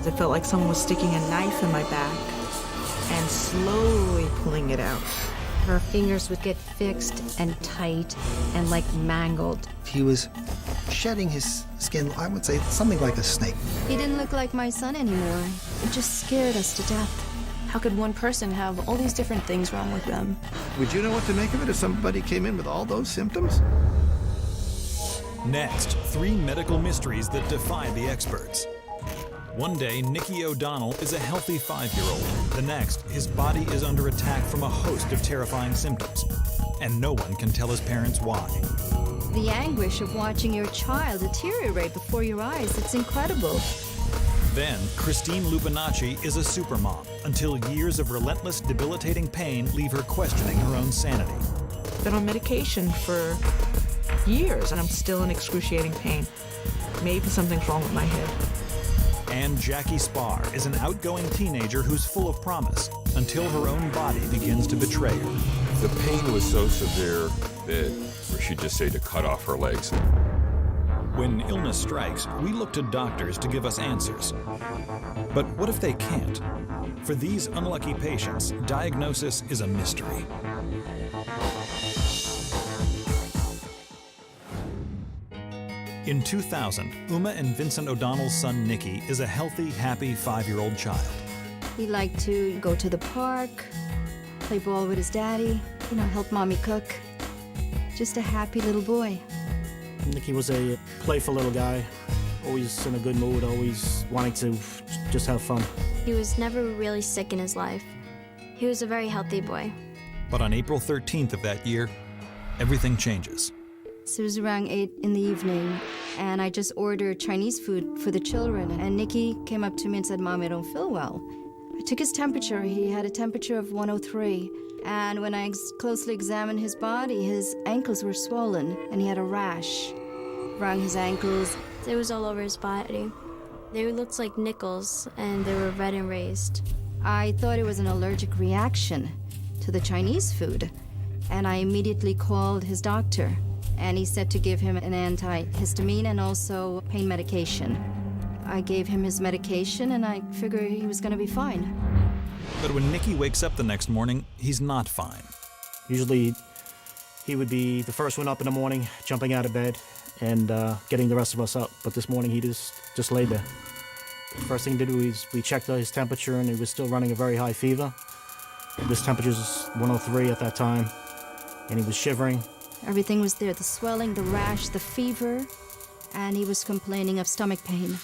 It felt like someone was sticking a knife in my back and slowly pulling it out. Her fingers would get fixed and tight and like mangled. He was shedding his skin, I would say, something like a snake. He didn't look like my son anymore. It just scared us to death. How could one person have all these different things wrong with them? Would you know what to make of it if somebody came in with all those symptoms? Next, 3 medical mysteries that defy the experts. One day, Nicky O'Donnell is a healthy 5-year-old. The next, his body is under attack from a host of terrifying symptoms. And no one can tell his parents why. The anguish of watching your child deteriorate before your eyes, it's incredible. Then, Christine Lupinacci is a supermom until years of relentless, debilitating pain leave her questioning her own sanity. Been on medication for years, and I'm still in excruciating pain. Maybe something's wrong with my head. And Jackie Spar is an outgoing teenager who's full of promise until her own body begins to betray her. The pain was so severe that we should just say to cut off her legs. When illness strikes, we look to doctors to give us answers. But what if they can't? For these unlucky patients, diagnosis is a mystery. In 2000, Uma and Vincent O'Donnell's son Nicky is a healthy, happy 5-year-old child. He liked to go to the park, play ball with his daddy, help mommy cook. Just a happy little boy. Nicky was a playful little guy, always in a good mood, always wanting to just have fun. He was never really sick in his life. He was a very healthy boy. But on April 13th of that year, everything changes. So it was around 8 in the evening, and I just ordered Chinese food for the children, and Nicky came up to me and said, "Mom, I don't feel well." I took his temperature. He had a temperature of 103, and when I closely examined his body, his ankles were swollen, and he had a rash around his ankles. It was all over his body. They looked like nickels, and they were red and raised. I thought it was an allergic reaction to the Chinese food, and I immediately called his doctor. And he said to give him an antihistamine and also pain medication. I gave him his medication, and I figured he was going to be fine. But when Nicky wakes up the next morning, he's not fine. Usually, he would be the first one up in the morning, jumping out of bed and getting the rest of us up. But this morning, he just laid there. The first thing to do is we checked his temperature, and he was still running a very high fever. His temperature was 103 at that time, and he was shivering. Everything was there, the swelling, the rash, the fever, and he was complaining of stomach pain.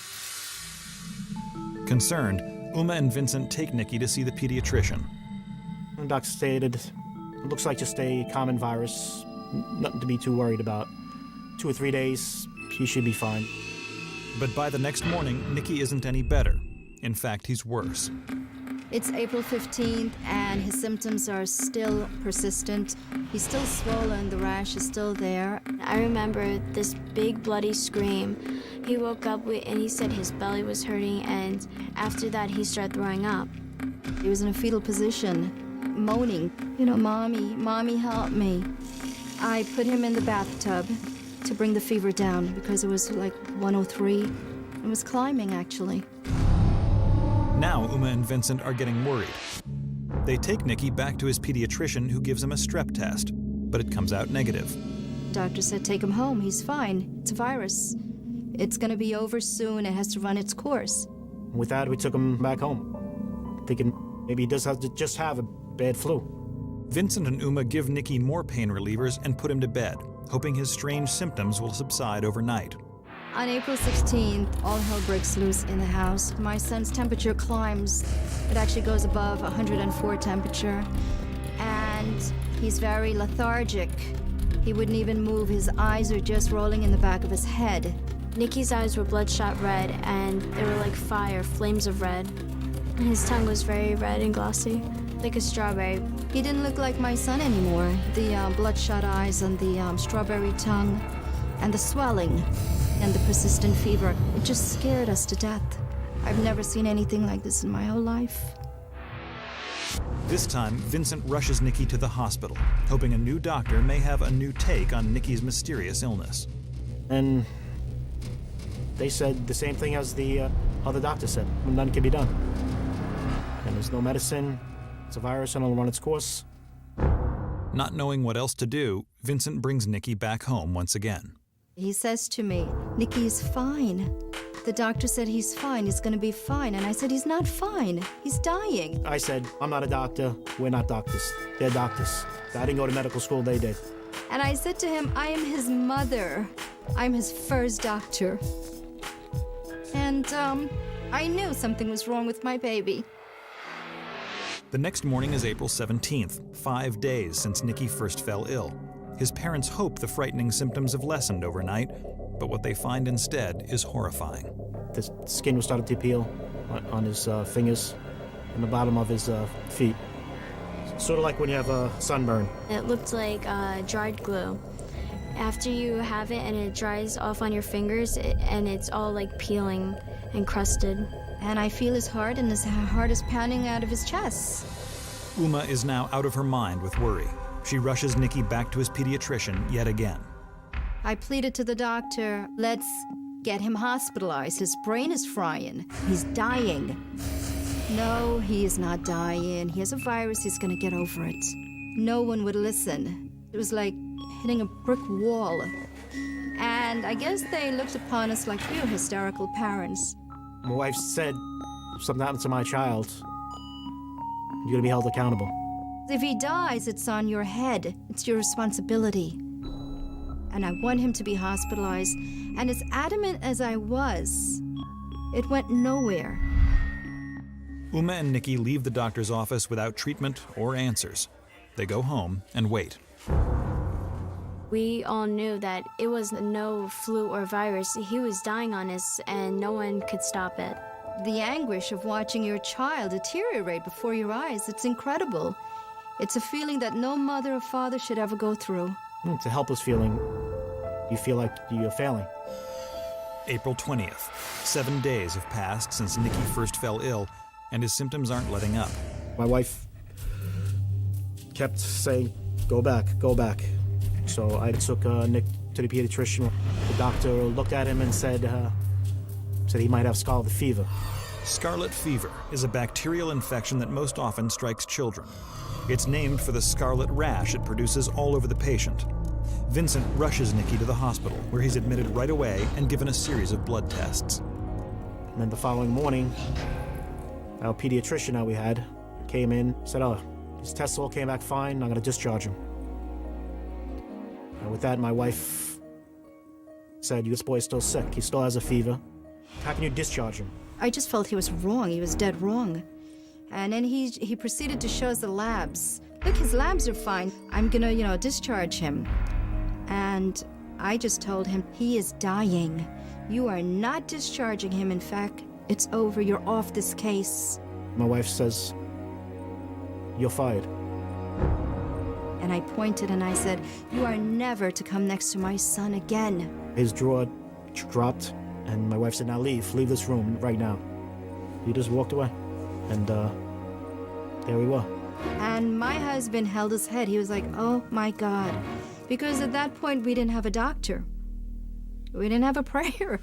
Concerned, Uma and Vincent take Nicky to see the pediatrician. The doctor stated, it looks like just a common virus, nothing to be too worried about. 2 or 3 days, he should be fine. But by the next morning, Nicky isn't any better. In fact, he's worse. It's April 15th, and his symptoms are still persistent. He's still swollen, the rash is still there. I remember this big bloody scream. He woke up and he said his belly was hurting, and after that he started throwing up. He was in a fetal position, moaning, "Mommy, help me." I put him in the bathtub to bring the fever down because it was like 103. It was climbing, actually. Now Uma and Vincent are getting worried. They take Nicky back to his pediatrician, who gives him a strep test, but it comes out negative. Doctor said, "Take him home, he's fine. It's a virus. It's gonna be over soon, it has to run its course." With that, we took him back home, thinking maybe he does just have a bad flu. Vincent and Uma give Nicky more pain relievers and put him to bed, hoping his strange symptoms will subside overnight. On April 16th, all hell breaks loose in the house. My son's temperature climbs. It actually goes above 104 temperature. And he's very lethargic. He wouldn't even move. His eyes are just rolling in the back of his head. Nicky's eyes were bloodshot red, and they were like fire, flames of red. And his tongue was very red and glossy, like a strawberry. He didn't look like my son anymore. The bloodshot eyes and the strawberry tongue and the swelling and the persistent fever. It just scared us to death. I've never seen anything like this in my whole life. This time, Vincent rushes Nicky to the hospital, hoping a new doctor may have a new take on Nicky's mysterious illness. And they said the same thing as the other doctors said. None can be done. And there's no medicine. It's a virus and it'll run its course. Not knowing what else to do, Vincent brings Nikki back home once again. He says to me, Nikki is fine. The doctor said he's fine, he's gonna be fine. And I said, he's not fine, he's dying. I said, I'm not a doctor. We're not doctors. They're doctors. I didn't go to medical school, they did. And I said to him, I am his mother. I'm his first doctor. And I knew something was wrong with my baby. The next morning is April 17th, 5 days since Nikki first fell ill. His parents hope the frightening symptoms have lessened overnight, but what they find instead is horrifying. The skin was starting to peel on his fingers and the bottom of his feet. Sort of like when you have a sunburn. It looked like dried glue. After you have it and it dries off on your fingers, and it's all like peeling and crusted. And I feel his heart, and his heart is pounding out of his chest. Uma is now out of her mind with worry. She rushes Nikki back to his pediatrician yet again. I pleaded to the doctor, let's get him hospitalized. His brain is frying. He's dying. No, he is not dying. He has a virus. He's going to get over it. No one would listen. It was like hitting a brick wall. And I guess they looked upon us like we were hysterical parents. My wife said, if something happens to my child, you're going to be held accountable. If he dies, it's on your head. It's your responsibility. And I want him to be hospitalized. And as adamant as I was, it went nowhere. Uma and Nikki leave the doctor's office without treatment or answers. They go home and wait. We all knew that it was no flu or virus. He was dying on us, and no one could stop it. The anguish of watching your child deteriorate before your eyes, it's incredible. It's a feeling that no mother or father should ever go through. It's a helpless feeling. You feel like you're failing. April 20th. 7 days have passed since Nikki first fell ill, and his symptoms aren't letting up. My wife kept saying, go back, go back. So I took Nick to the pediatrician. The doctor looked at him and said he might have scarlet fever. Scarlet fever is a bacterial infection that most often strikes children. It's named for the scarlet rash it produces all over the patient. Vincent rushes Nikki to the hospital, where he's admitted right away and given a series of blood tests. And then the following morning, our pediatrician that we had came in, said, his tests all came back fine, I'm gonna discharge him. And with that, my wife said, this boy is still sick, he still has a fever. How can you discharge him? I just felt he was wrong, he was dead wrong. And then he proceeded to show us the labs. Look, his labs are fine. I'm gonna, discharge him. And I just told him, he is dying. You are not discharging him. In fact, it's over, you're off this case. My wife says, you're fired. And I pointed and I said, you are never to come next to my son again. His jaw dropped, and my wife said, now leave this room right now. He just walked away, and there we were. And my husband held his head. He was like, oh my God. Because at that point, we didn't have a doctor. We didn't have a prayer.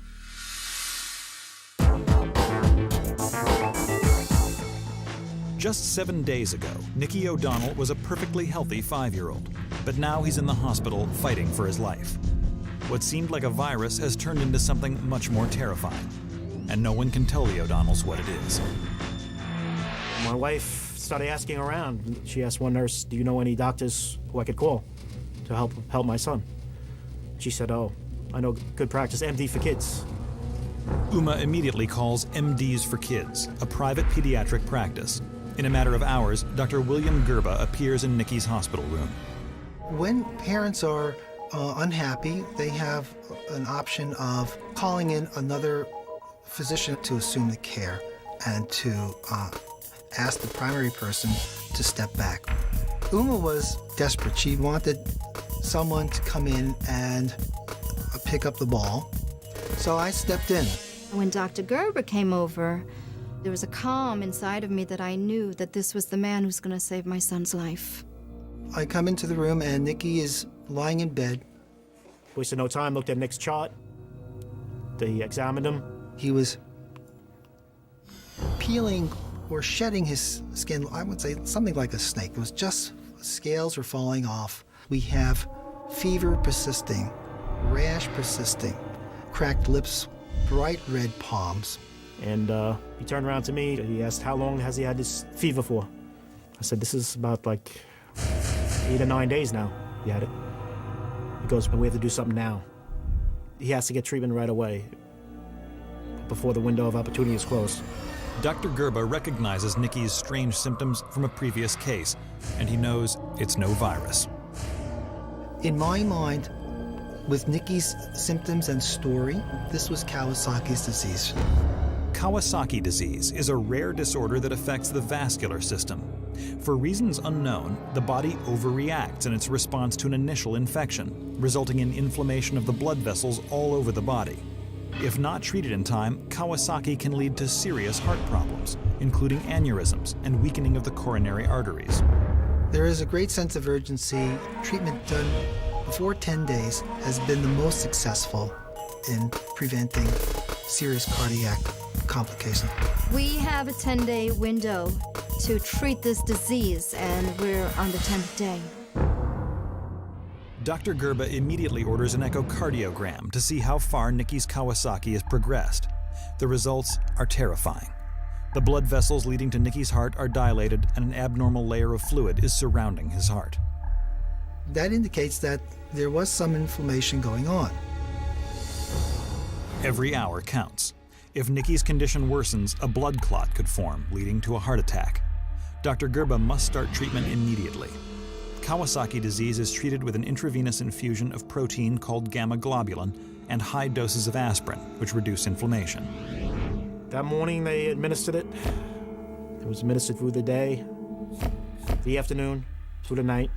Just 7 days ago, Nicky O'Donnell was a perfectly healthy 5-year-old, but now he's in the hospital fighting for his life. What seemed like a virus has turned into something much more terrifying, and no one can tell the O'Donnells what it is. My wife started asking around. She asked one nurse, do you know any doctors who I could call to help my son? She said, oh, I know good practice, MD for Kids. Uma immediately calls MDs for Kids, a private pediatric practice. In a matter of hours, Dr. William Gerba appears in Nicky's hospital room. When parents are unhappy, they have an option of calling in another physician to assume the care and to ask the primary person to step back. Uma was desperate. She wanted someone to come in and pick up the ball. So I stepped in. When Dr. Gerber came over, there was a calm inside of me that I knew that this was the man who's going to save my son's life. I come into the room and Nicky is lying in bed. Wasted no time, looked at Nick's chart. They examined him. He was peeling or shedding his skin, I would say something like a snake. It was just scales were falling off. We have fever persisting, rash persisting, cracked lips, bright red palms. And he turned around to me. He asked, how long has he had this fever for? I said, this is about like 8 or 9 days now he had it. He goes, but we have to do something now. He has to get treatment right away before the window of opportunity is closed. Dr. Gerba recognizes Nikki's strange symptoms from a previous case, and he knows it's no virus. In my mind, with Nikki's symptoms and story, this was Kawasaki's disease. Kawasaki disease is a rare disorder that affects the vascular system. For reasons unknown, the body overreacts in its response to an initial infection, resulting in inflammation of the blood vessels all over the body. If not treated in time, Kawasaki can lead to serious heart problems, including aneurysms and weakening of the coronary arteries. There is a great sense of urgency. Treatment done before 10 days has been the most successful in preventing serious cardiac complications. We have a 10-day window to treat this disease, and we're on the 10th day. Dr. Gerba immediately orders an echocardiogram to see how far Nikki's Kawasaki has progressed. The results are terrifying. The blood vessels leading to Nikki's heart are dilated, and an abnormal layer of fluid is surrounding his heart. That indicates that there was some inflammation going on. Every hour counts. If Nikki's condition worsens, a blood clot could form, leading to a heart attack. Dr. Gerba must start treatment immediately. Kawasaki disease is treated with an intravenous infusion of protein called gamma globulin and high doses of aspirin, which reduce inflammation. That morning they administered it. It was administered through the day, the afternoon, through the night.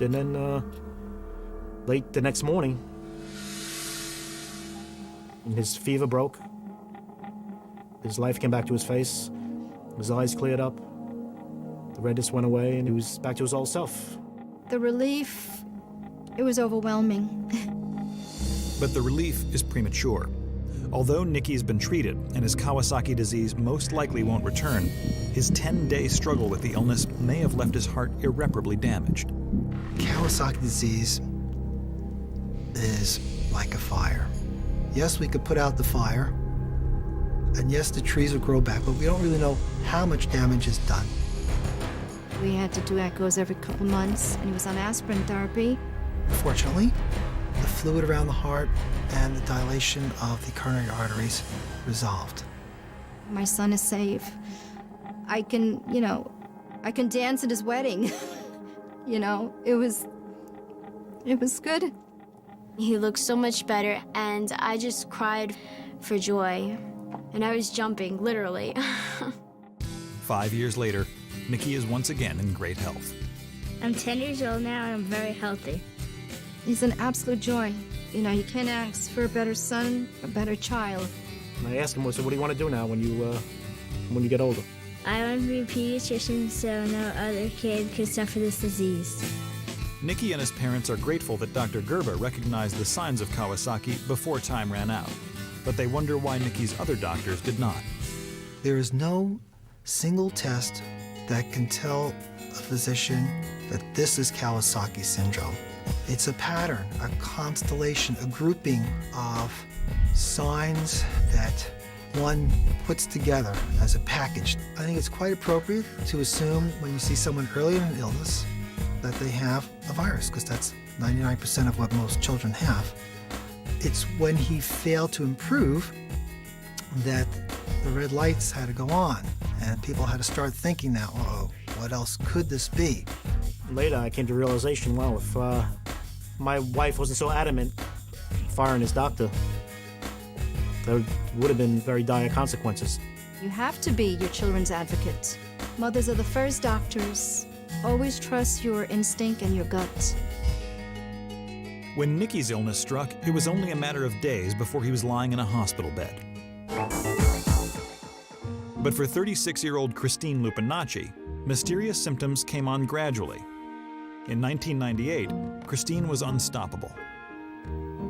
And then late the next morning, his fever broke. His life came back to his face. His eyes cleared up. The redness went away, and he was back to his old self. The relief, it was overwhelming. But the relief is premature. Although Nikki's been treated and his Kawasaki disease most likely won't return, his 10-day struggle with the illness may have left his heart irreparably damaged. Kawasaki disease is like a fire. Yes, we could put out the fire, and yes, the trees will grow back, but we don't really know how much damage is done. We had to do echoes every couple months, and he was on aspirin therapy. Fortunately, the fluid around the heart and the dilation of the coronary arteries resolved. My son is safe. I can dance at his wedding. It was good. He looked so much better, and I just cried for joy. And I was jumping, literally. 5 years later, Nikki is once again in great health. I'm 10 years old now, and I'm very healthy. He's an absolute joy. You can't ask for a better son, a better child. And I asked him, so what do you want to do now when you get older? I want to be a pediatrician so no other kid could suffer this disease. Nikki and his parents are grateful that Dr. Gerba recognized the signs of Kawasaki before time ran out, but they wonder why Nikki's other doctors did not. There is no single test that can tell a physician that this is Kawasaki syndrome. It's a pattern, a constellation, a grouping of signs that one puts together as a package. I think it's quite appropriate to assume when you see someone early in an illness that they have a virus, because that's 99% of what most children have. It's when he failed to improve that the red lights had to go on, and people had to start thinking now, uh-oh, what else could this be? Later, I came to realization, well, if my wife wasn't so adamant firing his doctor, there would have been very dire consequences. You have to be your children's advocate. Mothers are the first doctors. Always trust your instinct and your gut. When Nikki's illness struck, it was only a matter of days before he was lying in a hospital bed. But for 36-year-old Christine Lupinacci, mysterious symptoms came on gradually. In 1998, Christine was unstoppable.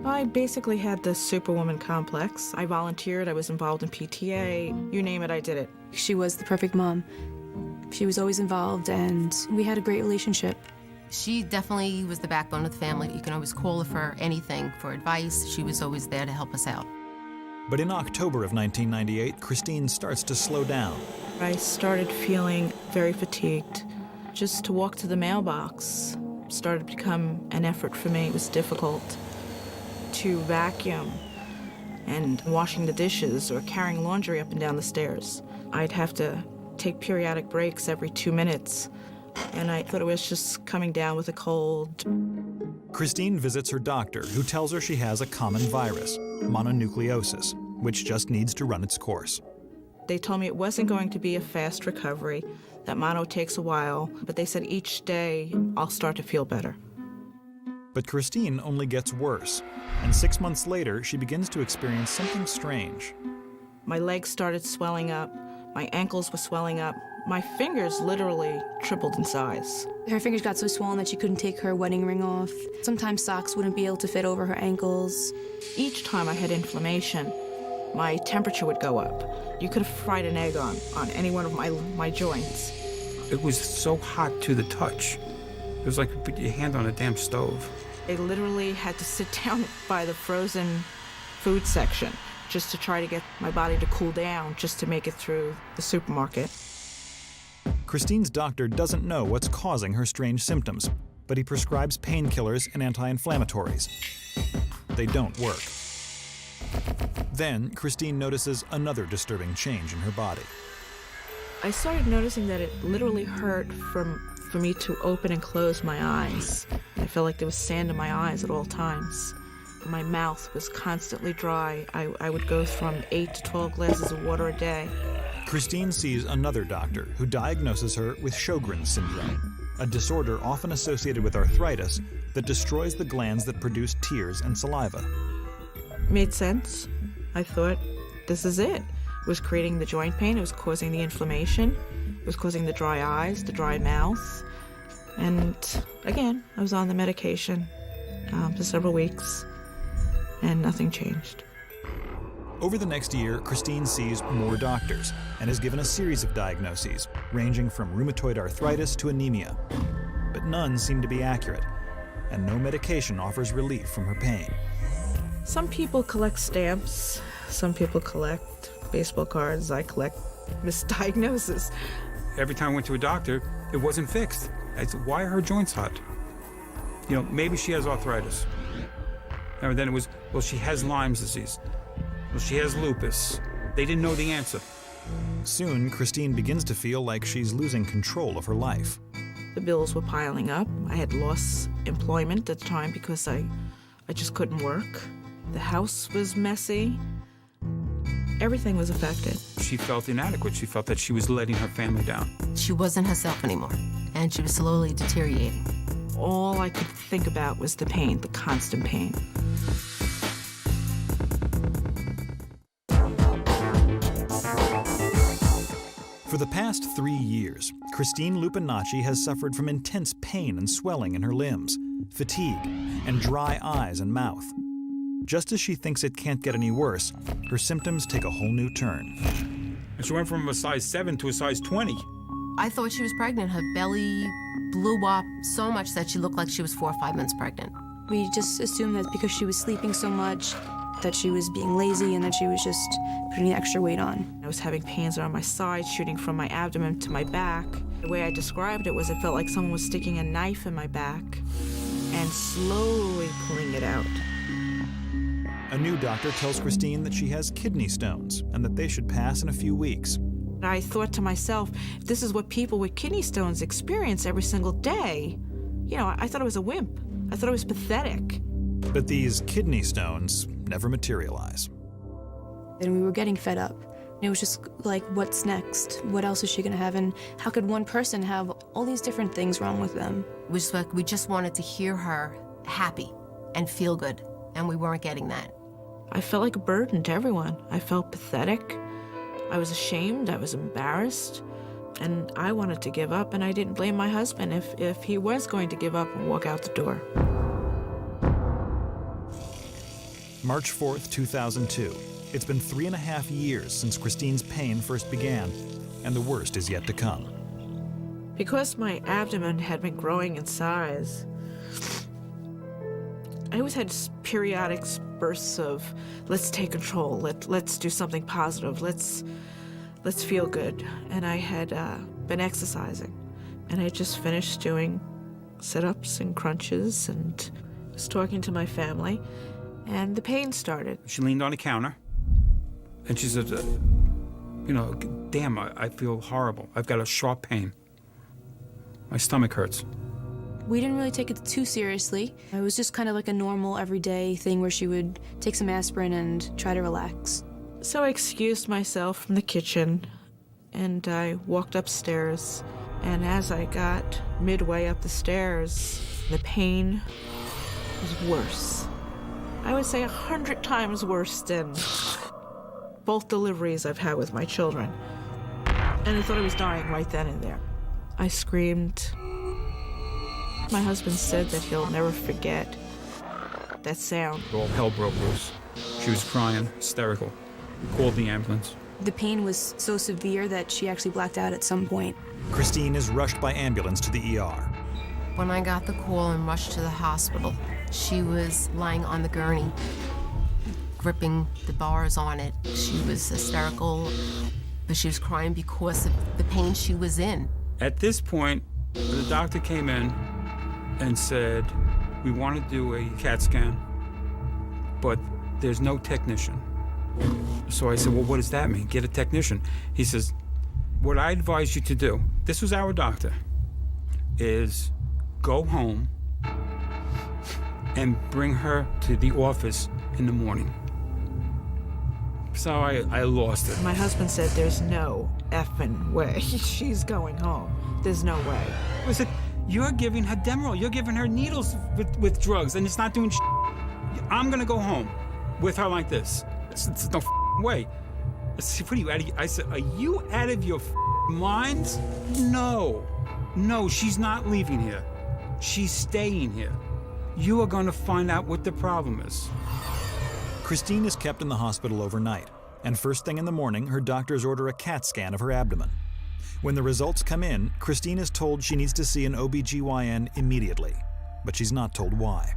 I basically had the superwoman complex. I volunteered, I was involved in PTA, you name it, I did it. She was the perfect mom. She was always involved, and we had a great relationship. She definitely was the backbone of the family. You can always call her for anything, for advice. She was always there to help us out. But in October of 1998, Christine starts to slow down. I started feeling very fatigued. Just to walk to the mailbox started to become an effort for me. It was difficult to vacuum and washing the dishes or carrying laundry up and down the stairs. I'd have to take periodic breaks every 2 minutes, and I thought it was just coming down with a cold. Christine visits her doctor, who tells her she has a common virus, mononucleosis, which just needs to run its course. They told me it wasn't going to be a fast recovery, that mono takes a while, but they said each day I'll start to feel better. But Christine only gets worse, and 6 months later, she begins to experience something strange. My legs started swelling up, my ankles were swelling up, my fingers literally tripled in size. Her fingers got so swollen that she couldn't take her wedding ring off. Sometimes socks wouldn't be able to fit over her ankles. Each time I had inflammation, my temperature would go up. You could have fried an egg on any one of my joints. It was so hot to the touch. It was like you put your hand on a damn stove. I literally had to sit down by the frozen food section just to try to get my body to cool down, just to make it through the supermarket. Christine's doctor doesn't know what's causing her strange symptoms, but he prescribes painkillers and anti-inflammatories. They don't work. Then, Christine notices another disturbing change in her body. I started noticing that it literally hurt for me to open and close my eyes. I felt like there was sand in my eyes at all times. My mouth was constantly dry. I would go from 8 to 12 glasses of water a day. Christine sees another doctor who diagnoses her with Sjogren's syndrome, a disorder often associated with arthritis that destroys the glands that produce tears and saliva. Made sense. I thought, this is it. It was creating the joint pain, it was causing the inflammation, it was causing the dry eyes, the dry mouth. And again, I was on the medication for several weeks, and nothing changed. Over the next year, Christine sees more doctors and is given a series of diagnoses, ranging from rheumatoid arthritis to anemia. But none seem to be accurate, and no medication offers relief from her pain. Some people collect stamps, some people collect baseball cards, I collect Misdiagnosis. Every time I went to a doctor, it wasn't fixed. I said, why are her joints hot? You know, maybe she has arthritis. And then it was, well, she has Lyme's disease. Well, she has lupus. They didn't know the answer. Soon, Christine begins to feel like she's losing control of her life. The bills were piling up. I had lost employment at the time because I just couldn't work. The house was messy. Everything was affected. She felt inadequate. She felt that she was letting her family down. She wasn't herself anymore, and she was slowly deteriorating. All I could think about was the pain, the constant pain. For the past 3 years, Christine Lupinacci has suffered from intense pain and swelling in her limbs, fatigue, and dry eyes and mouth. Just as she thinks it can't get any worse, her symptoms take a whole new turn. And she went from a size 7 to a size 20. I thought she was pregnant. Her belly blew up so much that she looked like she was 4 or 5 months pregnant. We just assumed that because she was sleeping so much, that she was being lazy and that she was just putting extra weight on. I was having pains around my sides, shooting from my abdomen to my back. The way I described it was it felt like someone was sticking a knife in my back and slowly pulling it out. A new doctor tells Christine that she has kidney stones and that they should pass in a few weeks. I thought to myself, if this is what people with kidney stones experience every single day, you know, I thought I was a wimp. I thought I was pathetic. But these kidney stones never materialize. And we were getting fed up. It was just like, what's next? What else is she gonna have? And how could one person have all these different things wrong with them? We just wanted to hear her happy and feel good, and we weren't getting that. I felt like a burden to everyone. I felt pathetic. I was ashamed. I was embarrassed. And I wanted to give up, and I didn't blame my husband if he was going to give up and walk out the door. March 4th, 2002. It's been 3.5 years since Christine's pain first began, and the worst is yet to come. Because my abdomen had been growing in size, I always had periodic bursts of, let's take control, let's do something positive, let's feel good. And I had been exercising, and I just finished doing sit-ups and crunches and was talking to my family, and the pain started. She leaned on the counter, and she said, damn, I feel horrible. I've got a sharp pain. My stomach hurts. We didn't really take it too seriously. It was just kind of like a normal, everyday thing where she would take some aspirin and try to relax. So I excused myself from the kitchen, and I walked upstairs. And as I got midway up the stairs, the pain was worse. I would say 100 times worse than both deliveries I've had with my children. And I thought I was dying right then and there. I screamed. My husband said that he'll never forget that sound. All hell broke loose. She was crying, hysterical. We called the ambulance. The pain was so severe that she actually blacked out at some point. Christine is rushed by ambulance to the ER. When I got the call and rushed to the hospital, she was lying on the gurney, gripping the bars on it. She was hysterical, but she was crying because of the pain she was in. At this point, the doctor came in and said, we want to do a CAT scan, but there's no technician. So I said, well, what does that mean? Get a technician. He says, what I advise you to do, this was our doctor, is go home and bring her to the office in the morning. So I lost it. My husband said, there's no effing way she's going home. There's no way. I said, you're giving her Demerol, you're giving her needles with drugs, and it's not doing I'm gonna go home with her like this. It's no way. I said, what are you out of? I said, are you out of your minds? No, she's not leaving here. She's staying here. You are gonna find out what the problem is. Christine is kept in the hospital overnight, and first thing in the morning, her doctors order a CAT scan of her abdomen. When the results come in, Christine is told she needs to see an OBGYN immediately, but she's not told why.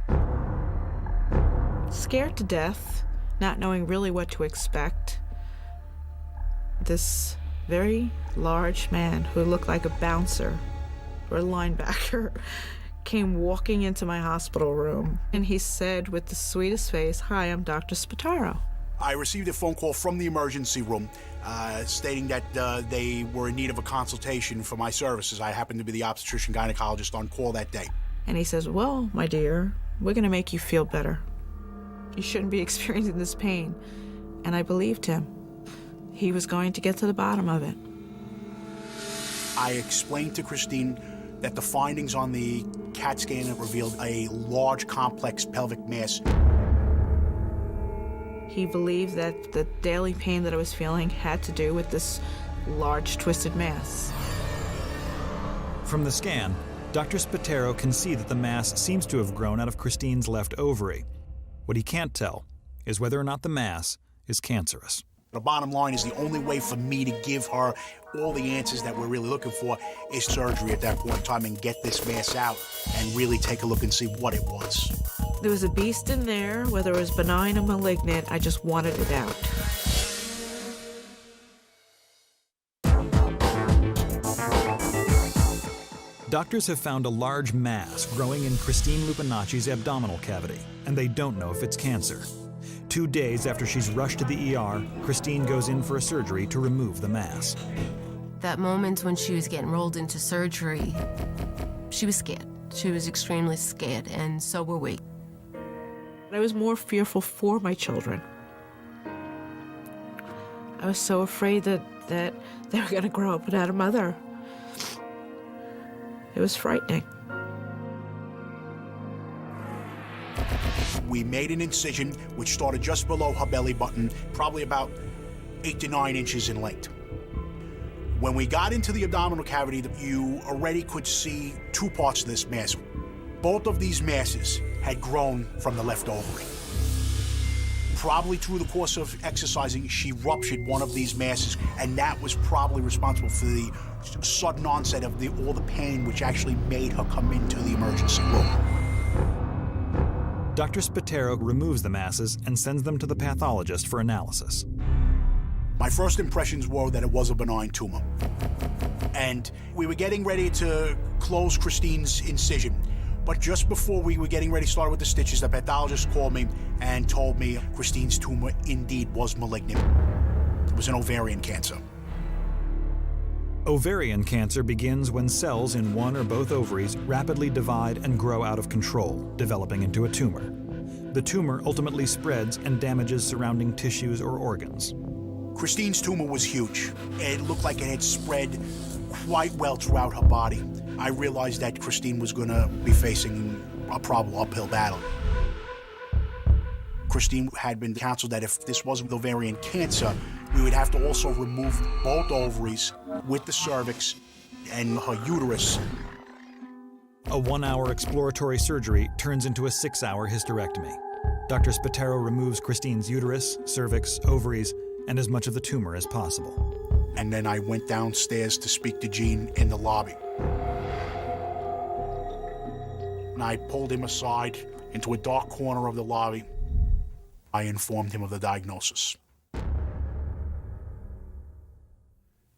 Scared to death, not knowing really what to expect, this very large man who looked like a bouncer or a linebacker came walking into my hospital room, and he said with the sweetest face, "Hi, I'm Dr. Spataro." I received a phone call from the emergency room stating that they were in need of a consultation for my services. I happened to be the obstetrician gynecologist on call that day. And he says, "Well, my dear, we're going to make you feel better. You shouldn't be experiencing this pain." And I believed him. He was going to get to the bottom of it. I explained to Christine that the findings on the CAT scan revealed a large, complex pelvic mass. He believed that the daily pain that I was feeling had to do with this large, twisted mass. From the scan, Dr. Spataro can see that the mass seems to have grown out of Christine's left ovary. What he can't tell is whether or not the mass is cancerous. The bottom line is the only way for me to give her all the answers that we're really looking for is surgery at that point in time and get this mass out and really take a look and see what it was. There was a beast in there, whether it was benign or malignant, I just wanted it out. Doctors have found a large mass growing in Christine Lupinacci's abdominal cavity, and they don't know if it's cancer. 2 days after she's rushed to the ER, Christine goes in for a surgery to remove the mass. That moment when she was getting rolled into surgery, she was scared. She was extremely scared, and so were we. I was more fearful for my children. I was so afraid that they were going to grow up without a mother. It was frightening. We made an incision which started just below her belly button, probably about 8 to 9 inches in length. When we got into the abdominal cavity, you already could see 2 parts of this mass. Both of these masses had grown from the left ovary. Probably through the course of exercising, she ruptured one of these masses, and that was probably responsible for the sudden onset of all the pain, which actually made her come into the emergency room. Dr. Spatero removes the masses and sends them to the pathologist for analysis. My first impressions were that it was a benign tumor. And we were getting ready to close Christine's incision. But just before we were getting ready to start with the stitches, the pathologist called me and told me Christine's tumor indeed was malignant. It was an ovarian cancer. Ovarian cancer begins when cells in one or both ovaries rapidly divide and grow out of control, developing into a tumor. The tumor ultimately spreads and damages surrounding tissues or organs. Christine's tumor was huge. It looked like it had spread quite well throughout her body. I realized that Christine was going to be facing a probable uphill battle. Christine had been counseled that if this wasn't ovarian cancer, we would have to also remove both ovaries with the cervix and her uterus. A 1-hour exploratory surgery turns into a 6-hour hysterectomy. Dr. Spatero removes Christine's uterus, cervix, ovaries, and as much of the tumor as possible. And then I went downstairs to speak to Gene in the lobby. And I pulled him aside into a dark corner of the lobby. I informed him of the diagnosis.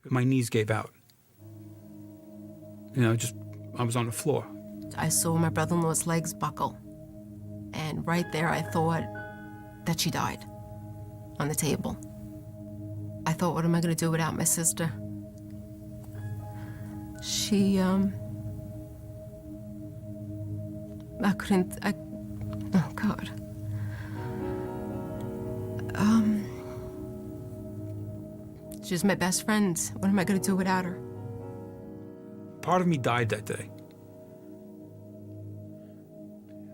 My knees gave out. I was on the floor. I saw my brother-in-law's legs buckle. And right there, I thought that she died on the table. I thought, what am I going to do without my sister? Oh, God. She was my best friend. What am I going to do without her? Part of me died that day.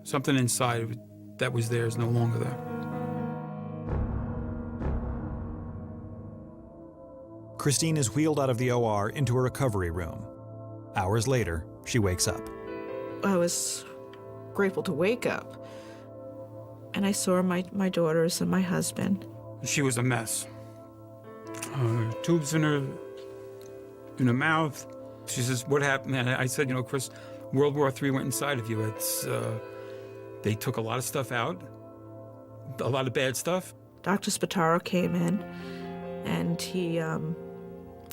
Something inside that was there is no longer there. Christine is wheeled out of the OR into a recovery room. Hours later, she wakes up. I was grateful to wake up, and I saw my daughters and my husband. She was a mess. Tubes in her mouth. She says, "What happened?" And I said, Chris, World War III went inside of you. They took a lot of stuff out, a lot of bad stuff. Dr. Spataro came in, and he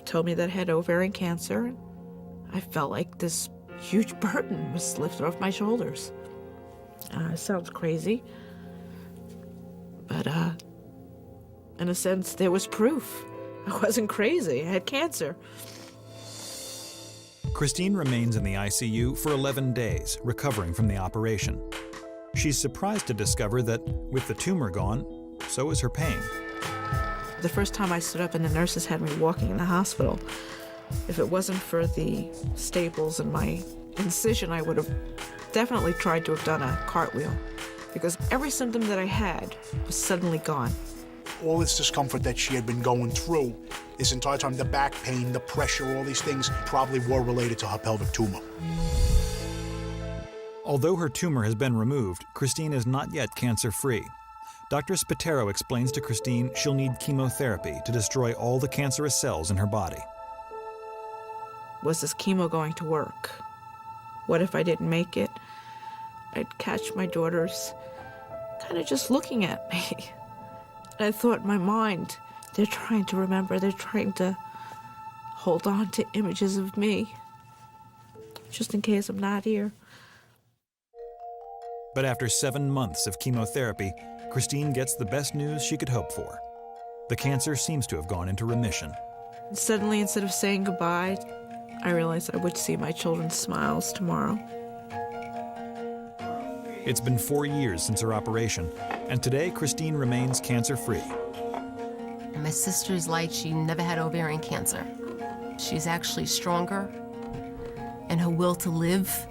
told me that I had ovarian cancer. I felt like this huge burden was lifted off my shoulders. Sounds crazy, but in a sense, there was proof. I wasn't crazy. I had cancer. Christine remains in the ICU for 11 days, recovering from the operation. She's surprised to discover that with the tumor gone, so is her pain. The first time I stood up and the nurses had me walking in the hospital, if it wasn't for the staples in my incision, I would have definitely tried to have done a cartwheel, because every symptom that I had was suddenly gone. All this discomfort that she had been going through this entire time, the back pain, the pressure, all these things probably were related to her pelvic tumor. Although her tumor has been removed, Christine is not yet cancer-free. Dr. Spatero explains to Christine she'll need chemotherapy to destroy all the cancerous cells in her body. Was this chemo going to work? What if I didn't make it? I'd catch my daughters kind of just looking at me. And I thought in my mind, they're trying to remember, they're trying to hold on to images of me, just in case I'm not here. But after 7 months of chemotherapy, Christine gets the best news she could hope for. The cancer seems to have gone into remission. And suddenly, instead of saying goodbye, I realized I would see my children's smiles tomorrow. It's been 4 years since her operation, and today Christine remains cancer-free. My sister's like she never had ovarian cancer. She's actually stronger, and her will to live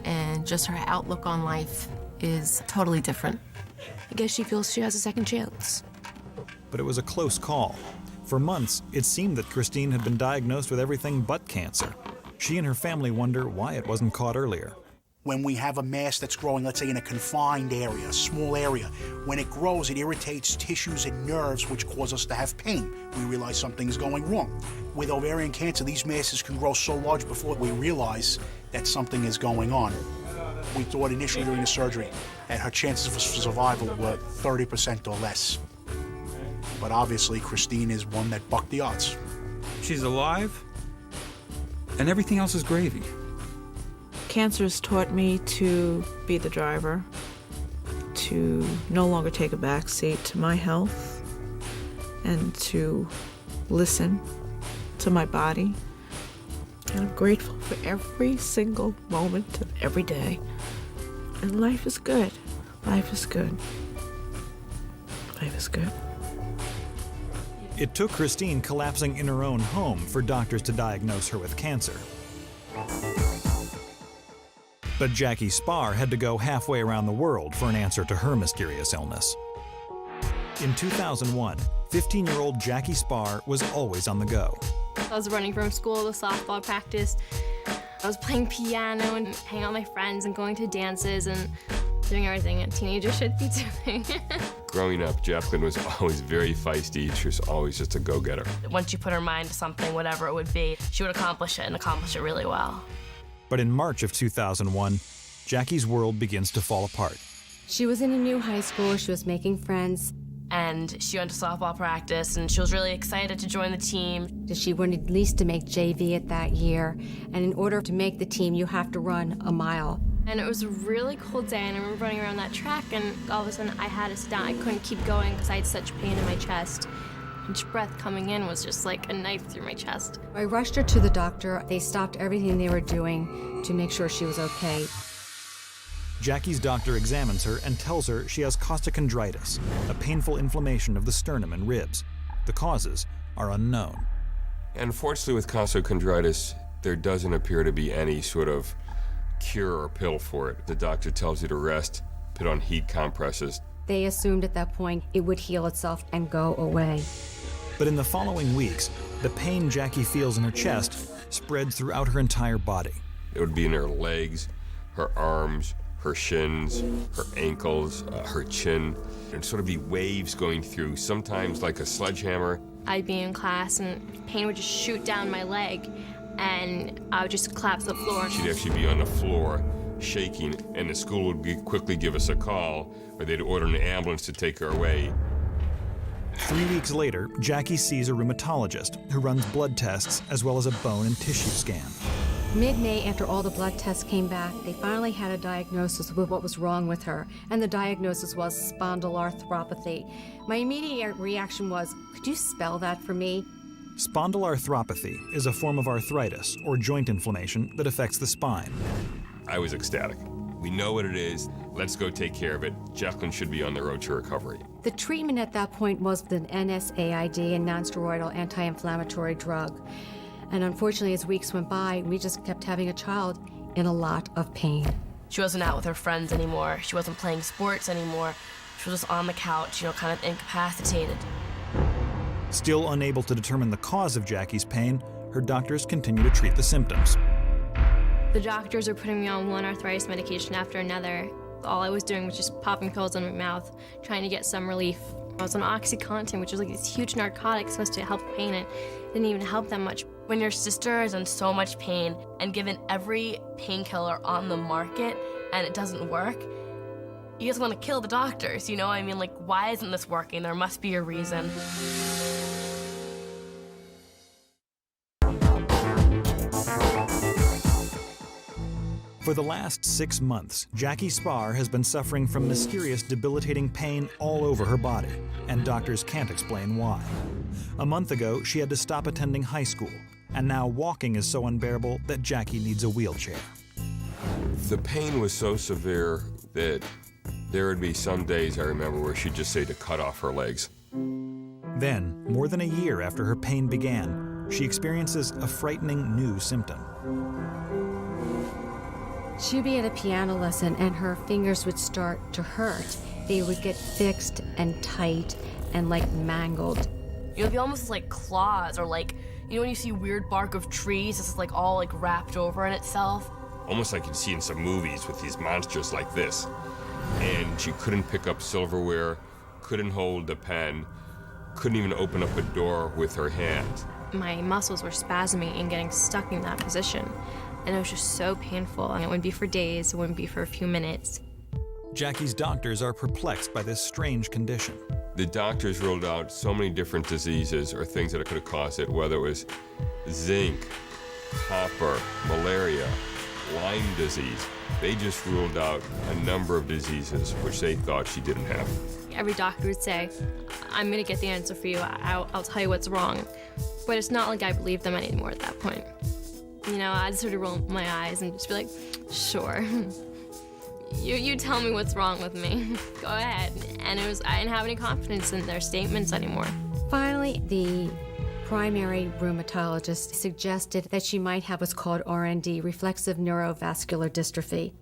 and just her outlook on life is totally different. I guess she feels she has a second chance. But it was a close call. For months, it seemed that Christine had been diagnosed with everything but cancer. She and her family wonder why it wasn't caught earlier. When we have a mass that's growing, let's say in a confined area, a small area, when it grows, it irritates tissues and nerves, which cause us to have pain. We realize something is going wrong. With ovarian cancer, these masses can grow so large before we realize that something is going on. We thought initially during the surgery that her chances of survival were 30% or less. But obviously, Christine is one that bucked the odds. She's alive, and everything else is gravy. Cancer has taught me to be the driver, to no longer take a backseat to my health, and to listen to my body. And I'm grateful for every single moment of every day. And life is good. Life is good. Life is good. It took Christine collapsing in her own home for doctors to diagnose her with cancer. But Jackie Spar had to go halfway around the world for an answer to her mysterious illness. In 2001, 15-year-old Jackie Spar was always on the go. I was running from school to softball practice. I was playing piano and hanging out with my friends and going to dances and doing everything a teenager should be doing. Growing up, Jacqueline was always very feisty. She was always just a go-getter. Once you put her mind to something, whatever it would be, she would accomplish it and accomplish it really well. But in March of 2001, Jackie's world begins to fall apart. She was in a new high school. She was making friends. And she went to softball practice, and she was really excited to join the team. She wanted at least to make JV at that year. And in order to make the team, you have to run a mile. And it was a really cold day, and I remember running around that track, and all of a sudden I had to sit down. I couldn't keep going because I had such pain in my chest. Each breath coming in was just like a knife through my chest. I rushed her to the doctor. They stopped everything they were doing to make sure she was okay. Jackie's doctor examines her and tells her she has costochondritis, a painful inflammation of the sternum and ribs. The causes are unknown. Unfortunately, with costochondritis, there doesn't appear to be any sort of cure or pill for it. The doctor tells you to rest, put on heat compresses. They assumed at that point it would heal itself and go away. But in the following weeks, the pain Jackie feels in her chest spread throughout her entire body. It would be in her legs, her arms, her shins, her ankles, her chin. There'd sort of be waves going through, sometimes like a sledgehammer. I'd be in class, and pain would just shoot down my leg, and I would just collapse to the floor. She'd actually be on the floor, shaking, and the school would quickly give us a call, or they'd order an ambulance to take her away. 3 weeks later, Jackie sees a rheumatologist who runs blood tests as well as a bone and tissue scan. Mid-May, after all the blood tests came back, they finally had a diagnosis with what was wrong with her, and the diagnosis was spondyloarthropathy. My immediate reaction was, could you spell that for me? Spondyloarthropathy is a form of arthritis or joint inflammation that affects the spine. I was ecstatic. We know what it is. Let's go take care of it. Jacqueline should be on the road to recovery. The treatment at that point was an NSAID, a non-steroidal anti-inflammatory drug. And unfortunately, as weeks went by, we just kept having a child in a lot of pain. She wasn't out with her friends anymore. She wasn't playing sports anymore. She was just on the couch, kind of incapacitated. Still unable to determine the cause of Jackie's pain, her doctors continue to treat the symptoms. The doctors are putting me on one arthritis medication after another. All I was doing was just popping pills in my mouth, trying to get some relief. I was on OxyContin, which was like this huge narcotic supposed to help pain. It didn't even help that much. When your sister is in so much pain and given every painkiller on the market and it doesn't work, you just want to kill the doctors, why isn't this working? There must be a reason. For the last 6 months, Jackie Spar has been suffering from mysterious debilitating pain all over her body, and doctors can't explain why. A month ago, she had to stop attending high school, and now walking is so unbearable that Jackie needs a wheelchair. The pain was so severe that there would be some days, I remember, where she'd just say to cut off her legs. Then, more than a year after her pain began, she experiences a frightening new symptom. She'd be at a piano lesson and her fingers would start to hurt. They would get fixed and tight and mangled. It'll be almost like claws or when you see weird bark of trees, it's all wrapped over in itself. almost like you'd see in some movies with these monsters like this. And she couldn't pick up silverware, couldn't hold a pen, couldn't even open up a door with her hands. My muscles were spasming and getting stuck in that position. And it was just so painful. And it wouldn't be for days, it wouldn't be for a few minutes. Jackie's doctors are perplexed by this strange condition. The doctors ruled out so many different diseases or things that could have caused it, whether it was zinc, copper, malaria, Lyme disease. They just ruled out a number of diseases which they thought she didn't have. Every doctor would say, I'm gonna get the answer for you, I'll tell you what's wrong. But it's not like I believed them anymore at that point. You know, I'd sort of roll my eyes and just be like, sure. You tell me what's wrong with me. Go ahead. And I didn't have any confidence in their statements anymore. Finally, the primary rheumatologist suggested that she might have what's called RND, reflexive neurovascular dystrophy.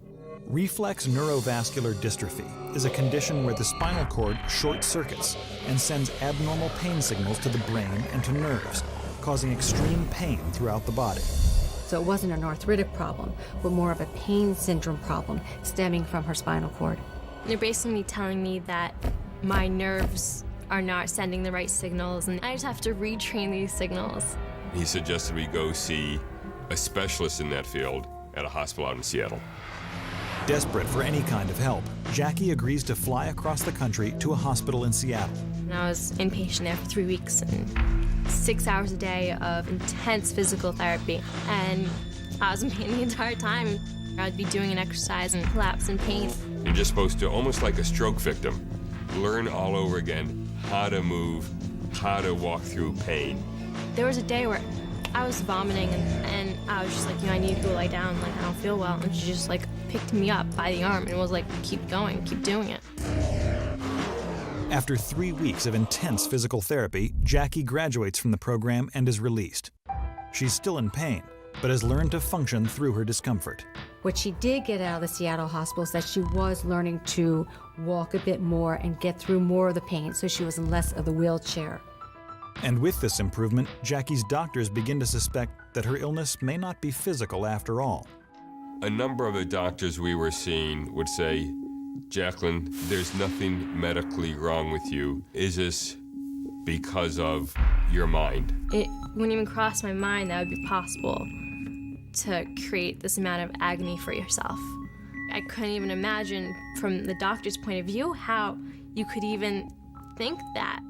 Reflex neurovascular dystrophy is a condition where the spinal cord short circuits and sends abnormal pain signals to the brain and to nerves, causing extreme pain throughout the body. So it wasn't an arthritic problem, but more of a pain syndrome problem stemming from her spinal cord. They're basically telling me that my nerves are not sending the right signals, and I just have to retrain these signals. He suggested we go see a specialist in that field at a hospital out in Seattle. Desperate for any kind of help, Jackie agrees to fly across the country to a hospital in Seattle. And I was inpatient there for 3 weeks, and 6 hours a day of intense physical therapy. And I was in pain the entire time. I'd be doing an exercise and collapse in pain. You're just supposed to, almost like a stroke victim, learn all over again how to move, how to walk through pain. There was a day where I was vomiting, and I was just like, I need to go lie down, like I don't feel well. And she just like picked me up by the arm and was like, keep going, keep doing it. After 3 weeks of intense physical therapy, Jackie graduates from the program and is released. She's still in pain, but has learned to function through her discomfort. What she did get out of the Seattle hospital is that she was learning to walk a bit more and get through more of the pain, so she was in less of the wheelchair. And with this improvement, Jackie's doctors begin to suspect that her illness may not be physical after all. A number of the doctors we were seeing would say, Jacqueline, there's nothing medically wrong with you. Is this because of your mind? It wouldn't even cross my mind that it would be possible to create this amount of agony for yourself. I couldn't even imagine from the doctor's point of view how you could even think that.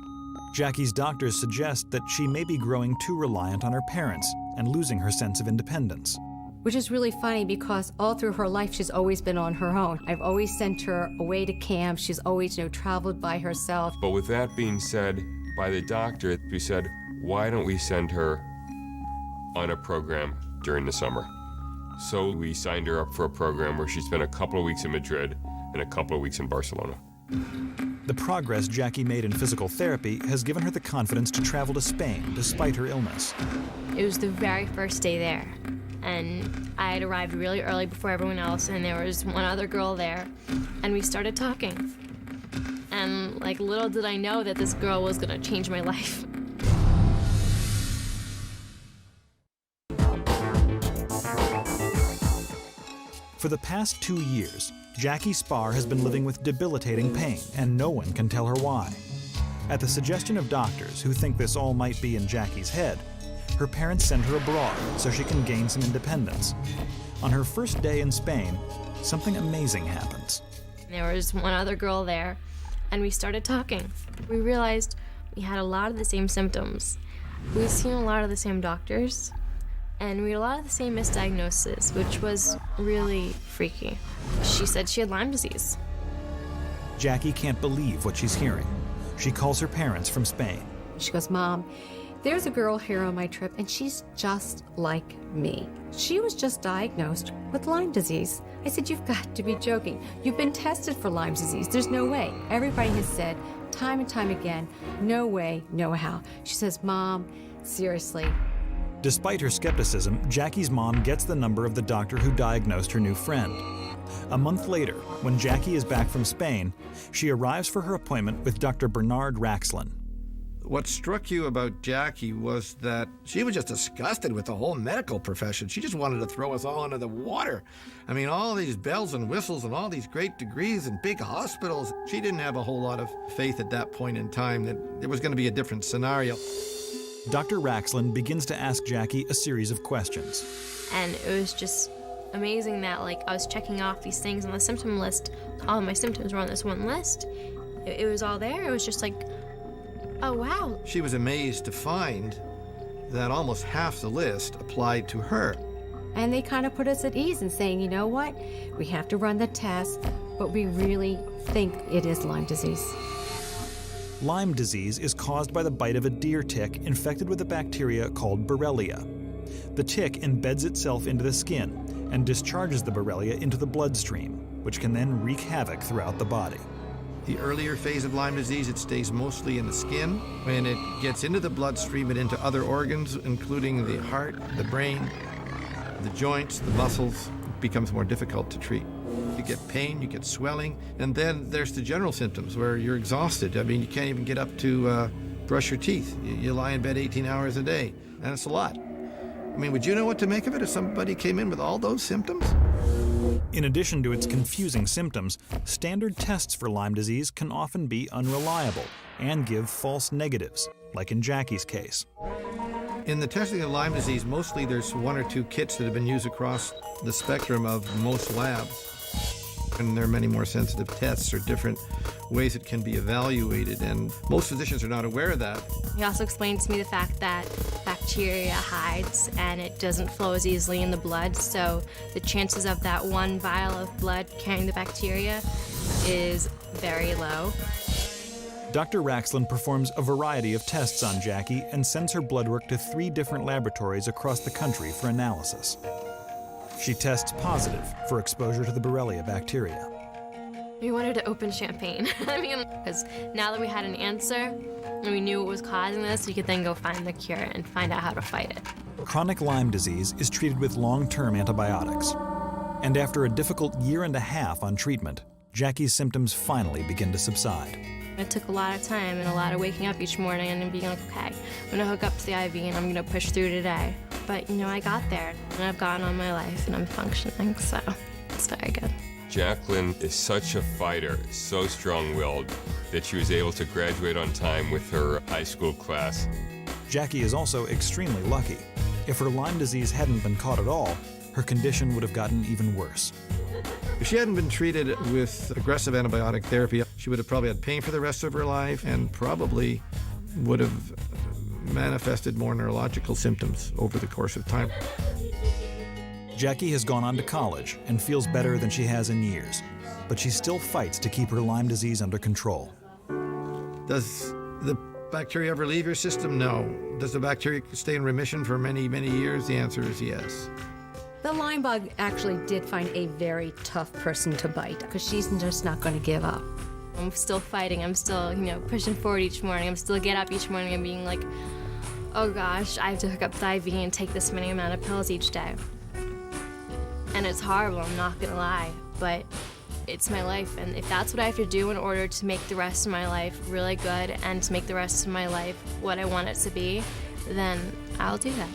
Jackie's doctors suggest that she may be growing too reliant on her parents and losing her sense of independence. Which is really funny because all through her life, she's always been on her own. I've always sent her away to camp. She's always, traveled by herself. But with that being said, by the doctor, we said, why don't we send her on a program during the summer? So we signed her up for a program where she spent a couple of weeks in Madrid and a couple of weeks in Barcelona. The progress Jackie made in physical therapy has given her the confidence to travel to Spain despite her illness. It was the very first day there, and I had arrived really early before everyone else, and there was one other girl there, and we started talking. And like, little did I know that this girl was gonna change my life. For the past 2 years, Jackie Spar has been living with debilitating pain, and no one can tell her why. At the suggestion of doctors who think this all might be in Jackie's head, her parents send her abroad so she can gain some independence. On her first day in Spain, something amazing happens. There was one other girl there, and we started talking. We realized we had a lot of the same symptoms. We'd seen a lot of the same doctors, and we had a lot of the same misdiagnosis, which was really freaky. She said she had Lyme disease. Jackie can't believe what she's hearing. She calls her parents from Spain. She goes, Mom, there's a girl here on my trip, and she's just like me. She was just diagnosed with Lyme disease. I said, you've got to be joking. You've been tested for Lyme disease. There's no way. Everybody has said time and time again, no way, no how. She says, Mom, seriously. Despite her skepticism, Jackie's mom gets the number of the doctor who diagnosed her new friend. A month later, when Jackie is back from Spain, she arrives for her appointment with Dr. Bernard Raxlin. What struck you about Jackie was that she was just disgusted with the whole medical profession. She just wanted to throw us all into the water. I mean, all these bells and whistles and all these great degrees and big hospitals. She didn't have a whole lot of faith at that point in time that there was going to be a different scenario. Dr. Raxlin begins to ask Jackie a series of questions. And it was just amazing that, like, I was checking off these things on the symptom list. All of my symptoms were on this one list. It was all there. It was just like, oh, wow. She was amazed to find that almost half the list applied to her. And they kind of put us at ease in saying, you know what, we have to run the test, but we really think it is Lyme disease. Lyme disease is caused by the bite of a deer tick infected with a bacteria called Borrelia. The tick embeds itself into the skin and discharges the Borrelia into the bloodstream, which can then wreak havoc throughout the body. The earlier phase of Lyme disease, it stays mostly in the skin. When it gets into the bloodstream and into other organs, including the heart, the brain, the joints, the muscles, it becomes more difficult to treat. You get pain, you get swelling, and then there's the general symptoms where you're exhausted. I mean, you can't even get up to brush your teeth. You lie in bed 18 hours a day, and it's a lot. I mean, would you know what to make of it if somebody came in with all those symptoms? In addition to its confusing symptoms, standard tests for Lyme disease can often be unreliable and give false negatives, like in Jackie's case. In the testing of Lyme disease, mostly there's one or two kits that have been used across the spectrum of most labs. And there are many more sensitive tests or different ways it can be evaluated, and most physicians are not aware of that. He also explained to me the fact that bacteria hides and it doesn't flow as easily in the blood, so the chances of that one vial of blood carrying the bacteria is very low. Dr. Raxlin performs a variety of tests on Jackie and sends her blood work to 3 different laboratories across the country for analysis. She tests positive for exposure to the Borrelia bacteria. We wanted to open champagne. I mean, because now that we had an answer and we knew what was causing this, we could then go find the cure and find out how to fight it. Chronic Lyme disease is treated with long-term antibiotics. And after a difficult 1.5 years on treatment, Jackie's symptoms finally begin to subside. It took a lot of time and a lot of waking up each morning and being like, okay, I'm gonna hook up to the IV and I'm gonna push through today. But, you know, I got there and I've gotten on my life and I'm functioning, so it's very good. Jacqueline is such a fighter, so strong-willed, that she was able to graduate on time with her high school class. Jackie is also extremely lucky. If her Lyme disease hadn't been caught at all, her condition would have gotten even worse. If she hadn't been treated with aggressive antibiotic therapy, she would have probably had pain for the rest of her life and probably would have manifested more neurological symptoms over the course of time. Jackie has gone on to college and feels better than she has in years, but she still fights to keep her Lyme disease under control. Does the bacteria ever leave your system? No. Does the bacteria stay in remission for many, many years? The answer is yes. The Lyme bug actually did find a very tough person to bite because she's just not going to give up. I'm still fighting. I'm still, pushing forward each morning. I'm still get up each morning and being like, oh gosh, I have to hook up the IV and take this many amount of pills each day. And it's horrible, I'm not gonna lie, but it's my life. And if that's what I have to do in order to make the rest of my life really good and to make the rest of my life what I want it to be, then I'll do that.